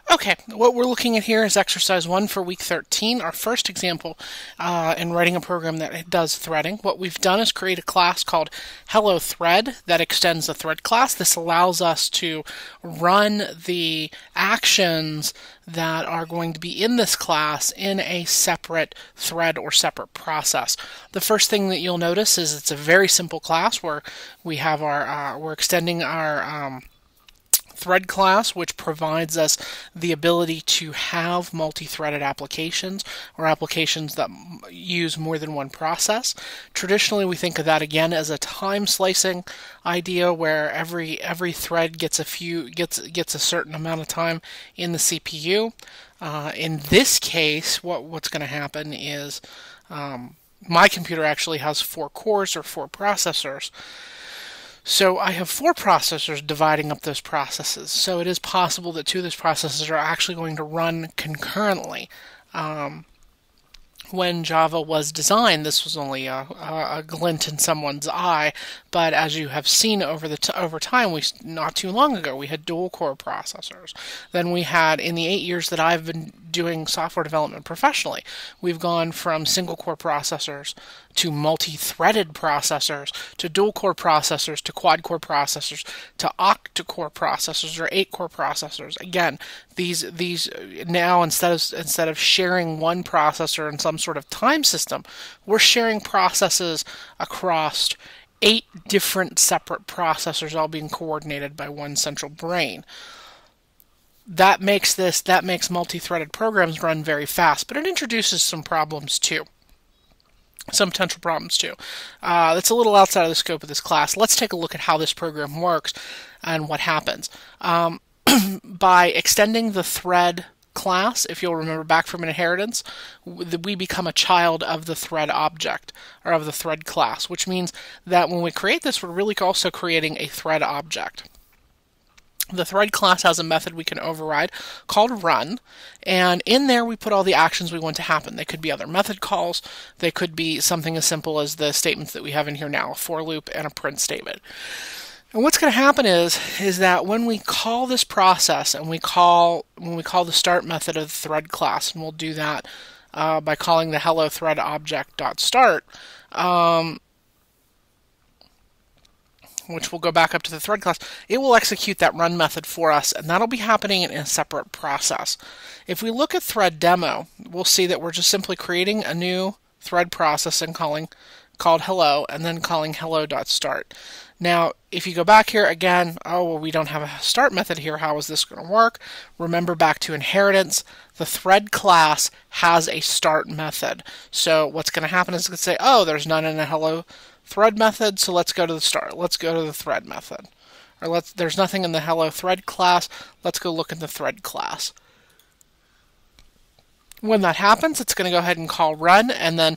Okay, what we're looking at here is exercise 1 for week 13, our first example in writing a program that does threading. What we've done is create a class called Hello Thread that extends the thread class. This allows us to run the actions that are going to be in this class in a separate thread or separate process. The first thing that you'll notice is it's a very simple class where we have we're extending our thread class, which provides us the ability to have multi-threaded applications or applications that use more than one process. Traditionally, we think of that again as a time slicing idea where every thread gets a certain amount of time in the CPU. In this case, what's going to happen is my computer actually has 4 cores or 4 processors. So I have 4 processors dividing up those processes. So it is possible that 2 of those processes are actually going to run concurrently. When Java was designed, this was only a glint in someone's eye, but as you have seen over time, not too long ago, we had dual core processors. Then we had, in the 8 years that I've been doing software development professionally, we've gone from single core processors to multi-threaded processors to dual core processors to quad core processors to octa-core processors or 8-core processors. Again, these now instead of sharing one processor in some sort of time system, we're sharing processes across 8 different separate processors all being coordinated by one central brain. That makes multi-threaded programs run very fast, but it introduces some problems too. Some potential problems too. That's a little outside of the scope of this class. Let's take a look at how this program works and what happens. By extending the thread class, if you'll remember back from inheritance, we become a child of the thread object, or of the thread class, which means that when we create this, we're really also creating a thread object. The thread class has a method we can override called run, and in there we put all the actions we want to happen. They could be other method calls, they could be something as simple as the statements that we have in here now, a for loop and a print statement. And what's going to happen is that when we call this process and when we call the start method of the thread class, and we'll do that by calling the hello thread object.start, which will go back up to the thread class, it will execute that run method for us, and that'll be happening in a separate process. If we look at thread demo, we'll see that we're just simply creating a new thread process and called hello, and then calling hello.start. Now, if you go back here again, we don't have a start method here. How is this going to work? Remember back to inheritance, the thread class has a start method. So what's going to happen is it's going to say, there's none in the hello thread method, so let's go to the start. Let's go to the thread method. Or there's nothing in the hello thread class. Let's go look at the thread class. When that happens, it's going to go ahead and call run, and then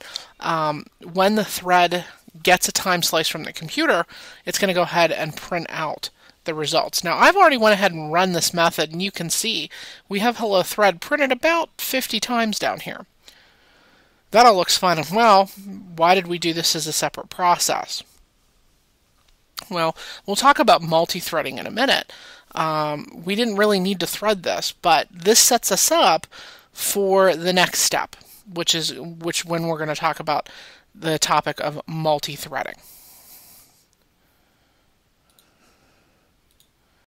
when the thread gets a time slice from the computer, it's going to go ahead and print out the results. Now, I've already went ahead and run this method, and you can see we have hello thread printed about 50 times down here. That all looks fine and well. Why did we do this as a separate process? Well, we'll talk about multi-threading in a minute. We didn't really need to thread this, but this sets us up for the next step, which when we're going to talk about the topic of multi-threading.